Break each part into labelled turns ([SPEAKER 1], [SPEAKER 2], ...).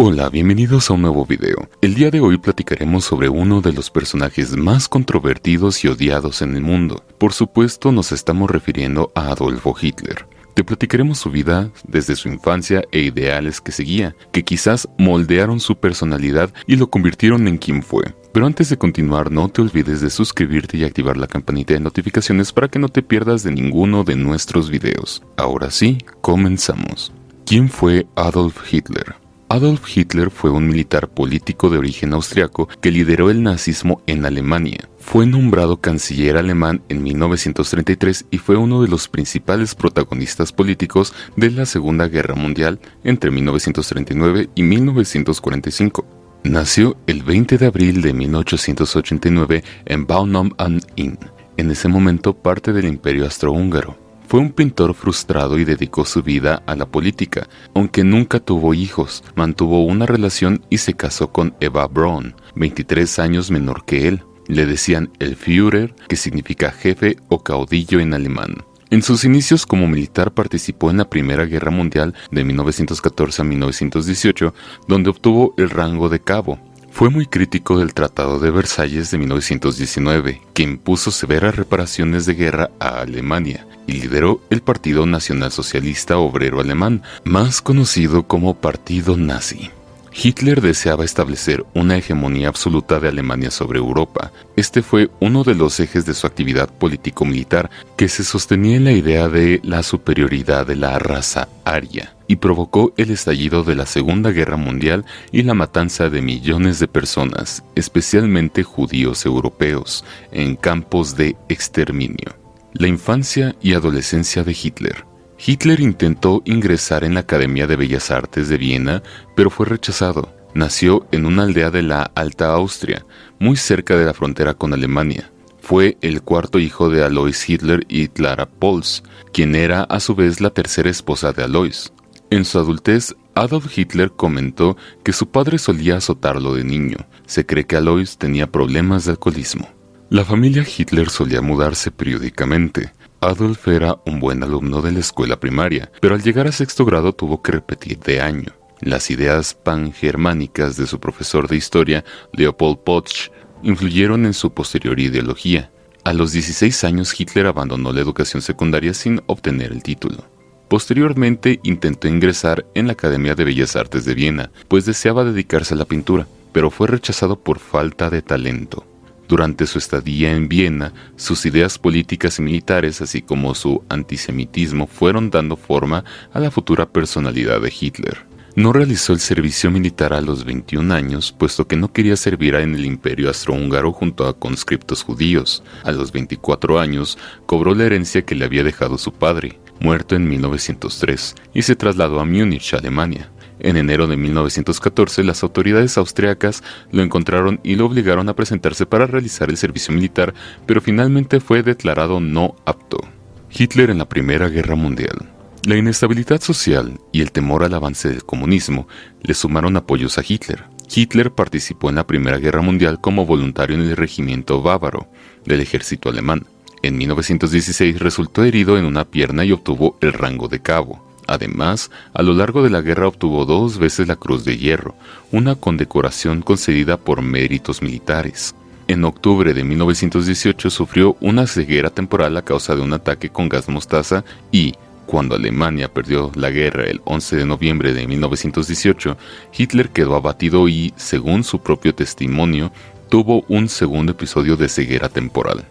[SPEAKER 1] Hola, bienvenidos a un nuevo video. El día de hoy platicaremos sobre uno de los personajes más controvertidos y odiados en el mundo. Por supuesto, nos estamos refiriendo a Adolfo Hitler. Te platicaremos su vida desde su infancia e ideales que seguía, que quizás moldearon su personalidad y lo convirtieron en quien fue. Pero antes de continuar, no te olvides de suscribirte y activar la campanita de notificaciones para que no te pierdas de ninguno de nuestros videos. Ahora sí, comenzamos. ¿Quién fue Adolf Hitler? Adolf Hitler fue un militar político de origen austriaco que lideró el nazismo en Alemania. Fue nombrado canciller alemán en 1933 y fue uno de los principales protagonistas políticos de la Segunda Guerra Mundial entre 1939 y 1945. Nació el 20 de abril de 1889 en Baunam am Inn, en ese momento parte del Imperio Austrohúngaro. Fue un pintor frustrado y dedicó su vida a la política, aunque nunca tuvo hijos. Mantuvo una relación y se casó con Eva Braun, 23 años menor que él. Le decían el Führer, que significa jefe o caudillo en alemán. En sus inicios como militar participó en la Primera Guerra Mundial de 1914 a 1918, donde obtuvo el rango de cabo. Fue muy crítico del Tratado de Versalles de 1919, que impuso severas reparaciones de guerra a Alemania, y lideró el Partido Nacionalsocialista Obrero Alemán, más conocido como Partido Nazi. Hitler deseaba establecer una hegemonía absoluta de Alemania sobre Europa. Este fue uno de los ejes de su actividad político-militar, que se sostenía en la idea de la superioridad de la raza aria, y provocó el estallido de la Segunda Guerra Mundial y la matanza de millones de personas, especialmente judíos europeos, en campos de exterminio. La infancia y adolescencia de Hitler. Hitler intentó ingresar en la Academia de Bellas Artes de Viena, pero fue rechazado. Nació en una aldea de la Alta Austria, muy cerca de la frontera con Alemania. Fue el cuarto hijo de Alois Hitler y Clara Pols, quien era a su vez la tercera esposa de Alois. En su adultez, Adolf Hitler comentó que su padre solía azotarlo de niño. Se cree que Alois tenía problemas de alcoholismo. La familia Hitler solía mudarse periódicamente. Adolf era un buen alumno de la escuela primaria, pero al llegar a sexto grado tuvo que repetir de año. Las ideas pangermánicas de su profesor de historia, Leopold Potsch, influyeron en su posterior ideología. A los 16 años Hitler abandonó la educación secundaria sin obtener el título. Posteriormente intentó ingresar en la Academia de Bellas Artes de Viena, pues deseaba dedicarse a la pintura, pero fue rechazado por falta de talento. Durante su estadía en Viena, sus ideas políticas y militares, así como su antisemitismo, fueron dando forma a la futura personalidad de Hitler. No realizó el servicio militar a los 21 años, puesto que no quería servir en el Imperio Austrohúngaro junto a conscriptos judíos. A los 24 años, cobró la herencia que le había dejado su padre, muerto en 1903, y se trasladó a Múnich, Alemania. En enero de 1914, las autoridades austriacas lo encontraron y lo obligaron a presentarse para realizar el servicio militar, pero finalmente fue declarado no apto. Hitler en la Primera Guerra Mundial. La inestabilidad social y el temor al avance del comunismo le sumaron apoyos a Hitler. Hitler participó en la Primera Guerra Mundial como voluntario en el regimiento bávaro del ejército alemán. En 1916 resultó herido en una pierna y obtuvo el rango de cabo. Además, a lo largo de la guerra obtuvo 2 veces la Cruz de Hierro, una condecoración concedida por méritos militares. En octubre de 1918 sufrió una ceguera temporal a causa de un ataque con gas mostaza y, cuando Alemania perdió la guerra el 11 de noviembre de 1918, Hitler quedó abatido y, según su propio testimonio, tuvo un segundo episodio de ceguera temporal.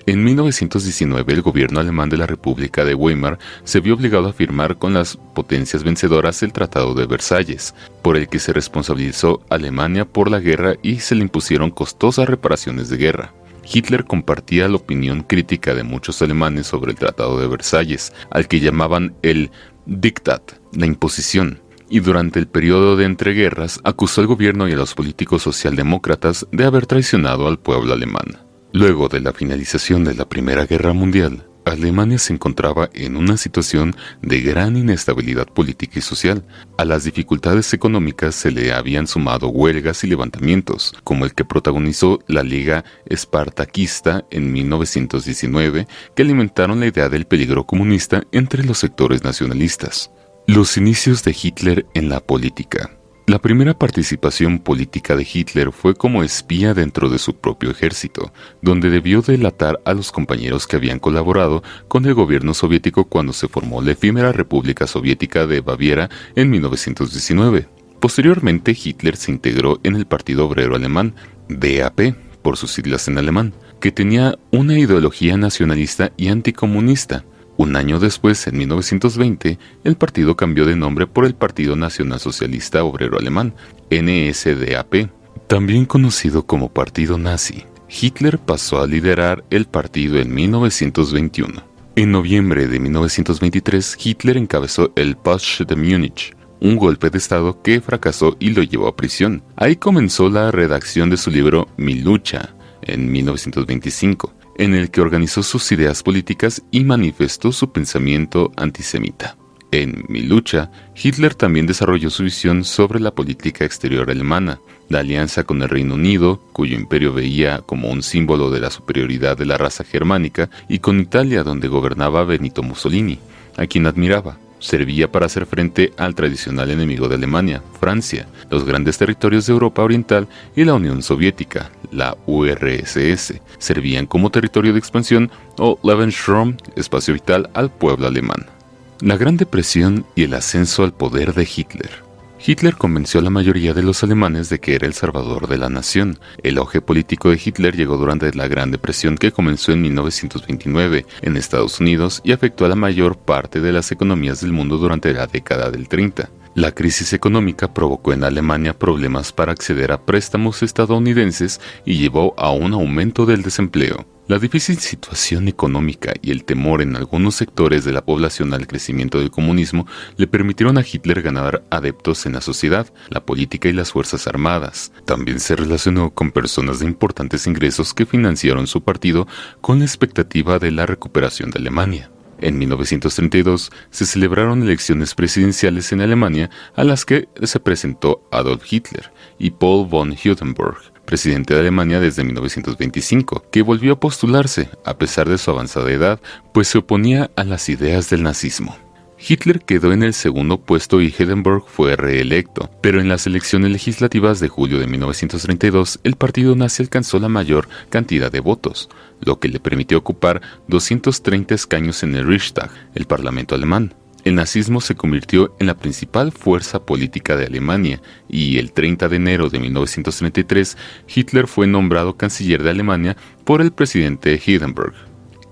[SPEAKER 1] En 1919, el gobierno alemán de la República de Weimar se vio obligado a firmar con las potencias vencedoras el Tratado de Versalles, por el que se responsabilizó a Alemania por la guerra y se le impusieron costosas reparaciones de guerra. Hitler compartía la opinión crítica de muchos alemanes sobre el Tratado de Versalles, al que llamaban el Diktat, la imposición, y durante el periodo de entreguerras acusó al gobierno y a los políticos socialdemócratas de haber traicionado al pueblo alemán. Luego de la finalización de la Primera Guerra Mundial, Alemania se encontraba en una situación de gran inestabilidad política y social. A las dificultades económicas se le habían sumado huelgas y levantamientos, como el que protagonizó la Liga Espartaquista en 1919, que alimentaron la idea del peligro comunista entre los sectores nacionalistas. Los inicios de Hitler en la política. La primera participación política de Hitler fue como espía dentro de su propio ejército, donde debió delatar a los compañeros que habían colaborado con el gobierno soviético cuando se formó la efímera República Soviética de Baviera en 1919. Posteriormente, Hitler se integró en el Partido Obrero Alemán, DAP, por sus siglas en alemán, que tenía una ideología nacionalista y anticomunista. Un año después, en 1920, el partido cambió de nombre por el Partido Nacionalsocialista Obrero Alemán, NSDAP, también conocido como Partido Nazi. Hitler pasó a liderar el partido en 1921. En noviembre de 1923, Hitler encabezó el Putsch de Múnich, un golpe de estado que fracasó y lo llevó a prisión. Ahí comenzó la redacción de su libro Mi lucha, en 1925, en el que organizó sus ideas políticas y manifestó su pensamiento antisemita. En Mi lucha, Hitler también desarrolló su visión sobre la política exterior alemana, la alianza con el Reino Unido, cuyo imperio veía como un símbolo de la superioridad de la raza germánica, y con Italia, donde gobernaba Benito Mussolini, a quien admiraba. Servía para hacer frente al tradicional enemigo de Alemania, Francia, los grandes territorios de Europa Oriental y la Unión Soviética, la URSS, servían como territorio de expansión o Lebensraum, espacio vital al pueblo alemán. La Gran Depresión y el ascenso al poder de Hitler. Hitler convenció a la mayoría de los alemanes de que era el salvador de la nación. El auge político de Hitler llegó durante la Gran Depresión, que comenzó en 1929 en Estados Unidos y afectó a la mayor parte de las economías del mundo durante la década del 30. La crisis económica provocó en Alemania problemas para acceder a préstamos estadounidenses y llevó a un aumento del desempleo. La difícil situación económica y el temor en algunos sectores de la población al crecimiento del comunismo le permitieron a Hitler ganar adeptos en la sociedad, la política y las fuerzas armadas. También se relacionó con personas de importantes ingresos que financiaron su partido con la expectativa de la recuperación de Alemania. En 1932 se celebraron elecciones presidenciales en Alemania a las que se presentó Adolf Hitler y Paul von Hindenburg, presidente de Alemania desde 1925, que volvió a postularse a pesar de su avanzada edad, pues se oponía a las ideas del nazismo. Hitler quedó en el segundo puesto y Hindenburg fue reelecto, pero en las elecciones legislativas de julio de 1932 el partido nazi alcanzó la mayor cantidad de votos, lo que le permitió ocupar 230 escaños en el Reichstag, el parlamento alemán. El nazismo se convirtió en la principal fuerza política de Alemania y el 30 de enero de 1933 Hitler fue nombrado canciller de Alemania por el presidente Hindenburg.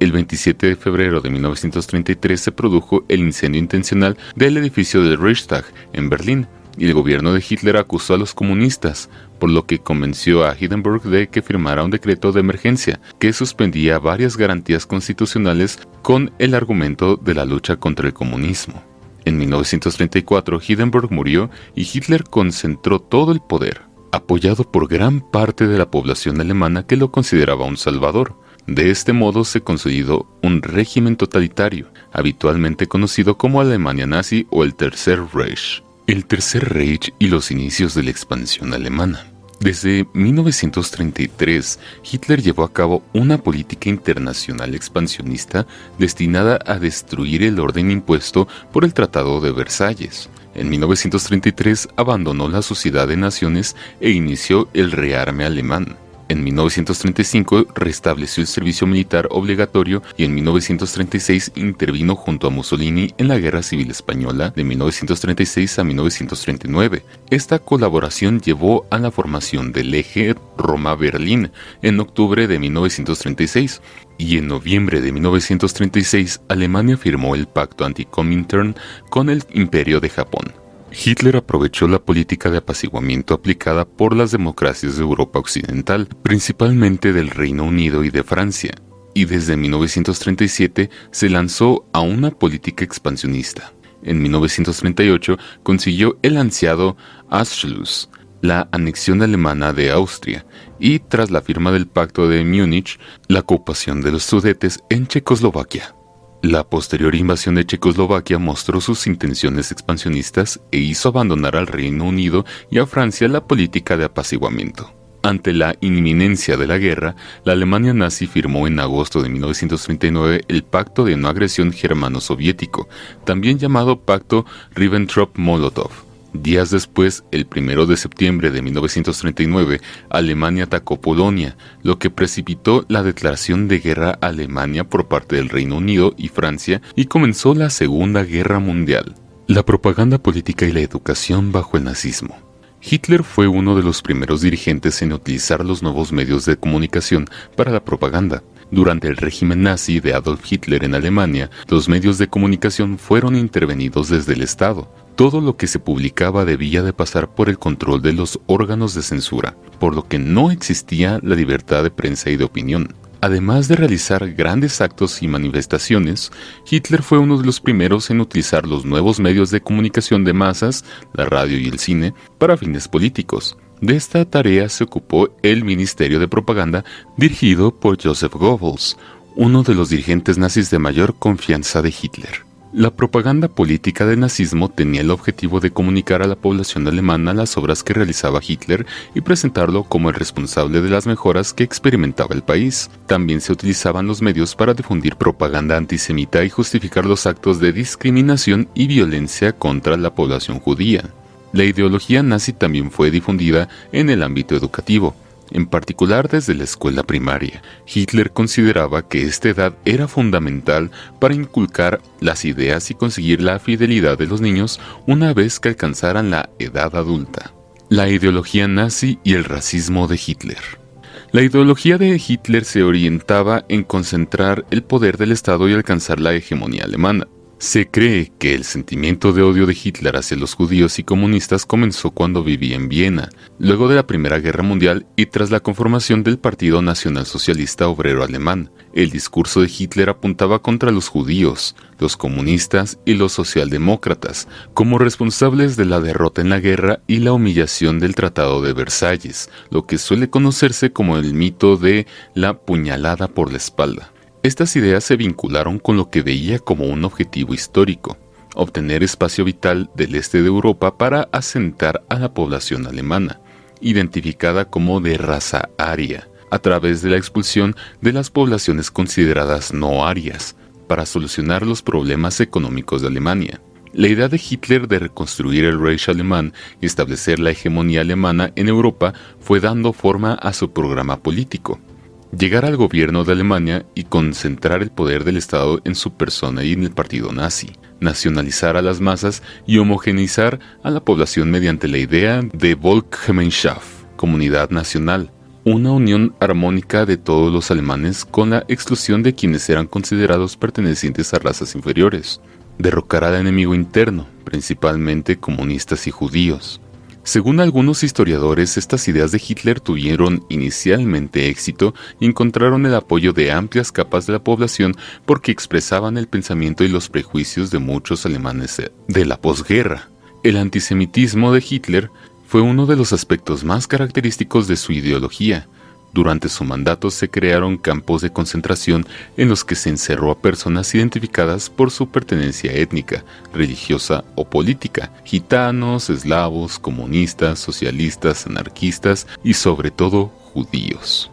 [SPEAKER 1] El 27 de febrero de 1933 se produjo el incendio intencional del edificio del Reichstag en Berlín y el gobierno de Hitler acusó a los comunistas, por lo que convenció a Hindenburg de que firmara un decreto de emergencia que suspendía varias garantías constitucionales con el argumento de la lucha contra el comunismo. En 1934 Hindenburg murió y Hitler concentró todo el poder, apoyado por gran parte de la población alemana que lo consideraba un salvador. De este modo se consolidó un régimen totalitario, habitualmente conocido como Alemania nazi o el Tercer Reich. El Tercer Reich y los inicios de la expansión alemana. Desde 1933, Hitler llevó a cabo una política internacional expansionista destinada a destruir el orden impuesto por el Tratado de Versalles. En 1933 abandonó la Sociedad de Naciones e inició el rearme alemán. En 1935 restableció el servicio militar obligatorio y en 1936 intervino junto a Mussolini en la Guerra Civil Española de 1936 a 1939. Esta colaboración llevó a la formación del eje Roma-Berlín en octubre de 1936 y en noviembre de 1936 Alemania firmó el pacto anti-Comintern con el Imperio de Japón. Hitler aprovechó la política de apaciguamiento aplicada por las democracias de Europa Occidental, principalmente del Reino Unido y de Francia, y desde 1937 se lanzó a una política expansionista. En 1938 consiguió el ansiado Anschluss, la anexión alemana de Austria, y tras la firma del Pacto de Múnich, la ocupación de los Sudetes en Checoslovaquia. La posterior invasión de Checoslovaquia mostró sus intenciones expansionistas e hizo abandonar al Reino Unido y a Francia la política de apaciguamiento. Ante la inminencia de la guerra, la Alemania nazi firmó en agosto de 1939 el Pacto de No Agresión Germano-Soviético, también llamado Pacto Ribbentrop-Molotov, Días después, el 1 de septiembre de 1939, Alemania atacó Polonia, lo que precipitó la declaración de guerra a Alemania por parte del Reino Unido y Francia y comenzó la Segunda Guerra Mundial. La propaganda política y la educación bajo el nazismo. Hitler fue uno de los primeros dirigentes en utilizar los nuevos medios de comunicación para la propaganda. Durante el régimen nazi de Adolf Hitler en Alemania, los medios de comunicación fueron intervenidos desde el Estado. Todo lo que se publicaba debía de pasar por el control de los órganos de censura, por lo que no existía la libertad de prensa y de opinión. Además de realizar grandes actos y manifestaciones, Hitler fue uno de los primeros en utilizar los nuevos medios de comunicación de masas, la radio y el cine, para fines políticos. De esta tarea se ocupó el Ministerio de Propaganda dirigido por Joseph Goebbels, uno de los dirigentes nazis de mayor confianza de Hitler. La propaganda política del nazismo tenía el objetivo de comunicar a la población alemana las obras que realizaba Hitler y presentarlo como el responsable de las mejoras que experimentaba el país. También se utilizaban los medios para difundir propaganda antisemita y justificar los actos de discriminación y violencia contra la población judía. La ideología nazi también fue difundida en el ámbito educativo, en particular desde la escuela primaria. Hitler consideraba que esta edad era fundamental para inculcar las ideas y conseguir la fidelidad de los niños una vez que alcanzaran la edad adulta. La ideología nazi y el racismo de Hitler. La ideología de Hitler se orientaba en concentrar el poder del Estado y alcanzar la hegemonía alemana. Se cree que el sentimiento de odio de Hitler hacia los judíos y comunistas comenzó cuando vivía en Viena, luego de la Primera Guerra Mundial y tras la conformación del Partido Nacionalsocialista Obrero Alemán. El discurso de Hitler apuntaba contra los judíos, los comunistas y los socialdemócratas, como responsables de la derrota en la guerra y la humillación del Tratado de Versalles, lo que suele conocerse como el mito de la puñalada por la espalda. Estas ideas se vincularon con lo que veía como un objetivo histórico, obtener espacio vital del este de Europa para asentar a la población alemana, identificada como de raza aria, a través de la expulsión de las poblaciones consideradas no arias, para solucionar los problemas económicos de Alemania. La idea de Hitler de reconstruir el Reich alemán y establecer la hegemonía alemana en Europa fue dando forma a su programa político. Llegar al gobierno de Alemania y concentrar el poder del Estado en su persona y en el partido nazi, nacionalizar a las masas y homogeneizar a la población mediante la idea de Volksgemeinschaft, comunidad nacional, una unión armónica de todos los alemanes con la exclusión de quienes eran considerados pertenecientes a razas inferiores, derrocar al enemigo interno, principalmente comunistas y judíos. Según algunos historiadores, estas ideas de Hitler tuvieron inicialmente éxito y encontraron el apoyo de amplias capas de la población porque expresaban el pensamiento y los prejuicios de muchos alemanes de la posguerra. El antisemitismo de Hitler fue uno de los aspectos más característicos de su ideología. Durante su mandato se crearon campos de concentración en los que se encerró a personas identificadas por su pertenencia étnica, religiosa o política, gitanos, eslavos, comunistas, socialistas, anarquistas y sobre todo judíos.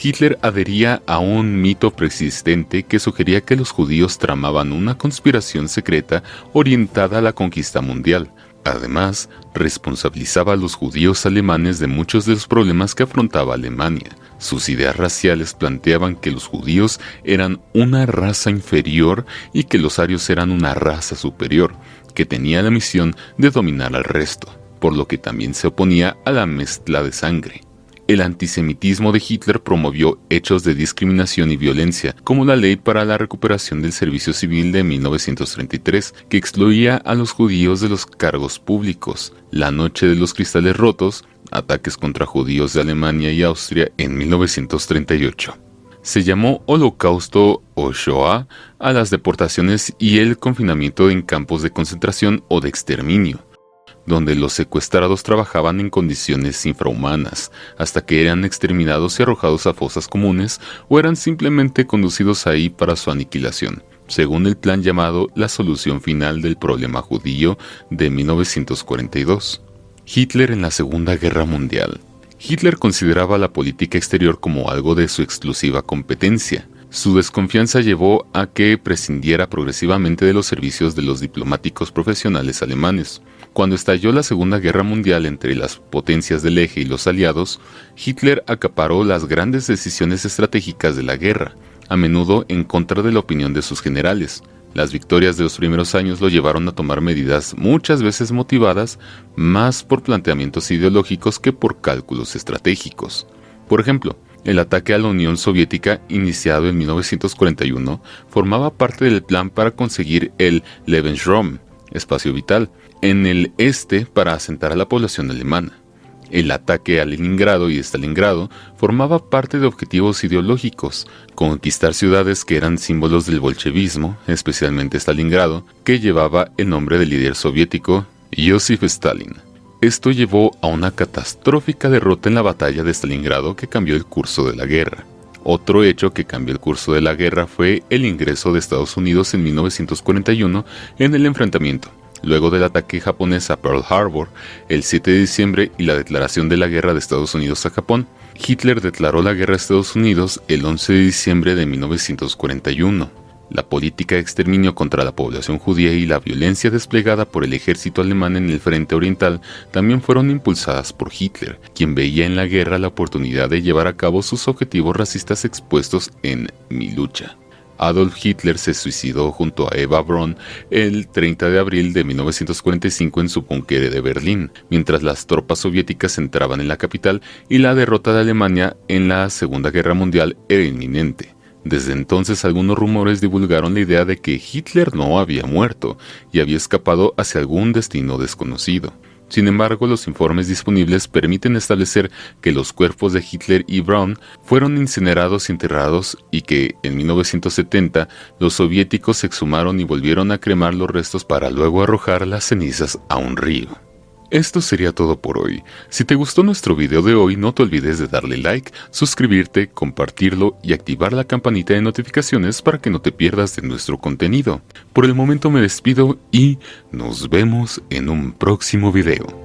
[SPEAKER 1] Hitler adhería a un mito preexistente que sugería que los judíos tramaban una conspiración secreta orientada a la conquista mundial. Además, responsabilizaba a los judíos alemanes de muchos de los problemas que afrontaba Alemania. Sus ideas raciales planteaban que los judíos eran una raza inferior y que los arios eran una raza superior, que tenía la misión de dominar al resto, por lo que también se oponía a la mezcla de sangre. El antisemitismo de Hitler promovió hechos de discriminación y violencia, como la Ley para la Recuperación del Servicio Civil de 1933, que excluía a los judíos de los cargos públicos, la Noche de los Cristales Rotos, ataques contra judíos de Alemania y Austria en 1938. Se llamó Holocausto o Shoah a las deportaciones y el confinamiento en campos de concentración o de exterminio, donde los secuestrados trabajaban en condiciones infrahumanas, hasta que eran exterminados y arrojados a fosas comunes o eran simplemente conducidos ahí para su aniquilación, según el plan llamado la Solución Final del Problema Judío de 1942. Hitler en la Segunda Guerra Mundial. Hitler consideraba la política exterior como algo de su exclusiva competencia. Su desconfianza llevó a que prescindiera progresivamente de los servicios de los diplomáticos profesionales alemanes. Cuando estalló la Segunda Guerra Mundial entre las potencias del Eje y los aliados, Hitler acaparó las grandes decisiones estratégicas de la guerra, a menudo en contra de la opinión de sus generales. Las victorias de los primeros años lo llevaron a tomar medidas muchas veces motivadas más por planteamientos ideológicos que por cálculos estratégicos. Por ejemplo, el ataque a la Unión Soviética, iniciado en 1941, formaba parte del plan para conseguir el Lebensraum, espacio vital, en el este para asentar a la población alemana. El ataque a Leningrado y Stalingrado formaba parte de objetivos ideológicos, conquistar ciudades que eran símbolos del bolchevismo, especialmente Stalingrado, que llevaba el nombre del líder soviético Joseph Stalin. Esto llevó a una catastrófica derrota en la batalla de Stalingrado que cambió el curso de la guerra. Otro hecho que cambió el curso de la guerra fue el ingreso de Estados Unidos en 1941 en el enfrentamiento, luego del ataque japonés a Pearl Harbor el 7 de diciembre y la declaración de la guerra de Estados Unidos a Japón. Hitler declaró la guerra a Estados Unidos el 11 de diciembre de 1941. La política de exterminio contra la población judía y la violencia desplegada por el ejército alemán en el frente oriental también fueron impulsadas por Hitler, quien veía en la guerra la oportunidad de llevar a cabo sus objetivos racistas expuestos en Mi lucha. Adolf Hitler se suicidó junto a Eva Braun el 30 de abril de 1945 en su búnker de Berlín, mientras las tropas soviéticas entraban en la capital y la derrota de Alemania en la Segunda Guerra Mundial era inminente. Desde entonces algunos rumores divulgaron la idea de que Hitler no había muerto y había escapado hacia algún destino desconocido. Sin embargo, los informes disponibles permiten establecer que los cuerpos de Hitler y Braun fueron incinerados y enterrados y que, en 1970, los soviéticos se exhumaron y volvieron a cremar los restos para luego arrojar las cenizas a un río. Esto sería todo por hoy. Si te gustó nuestro video de hoy, no te olvides de darle like, suscribirte, compartirlo y activar la campanita de notificaciones para que no te pierdas de nuestro contenido. Por el momento me despido y nos vemos en un próximo video.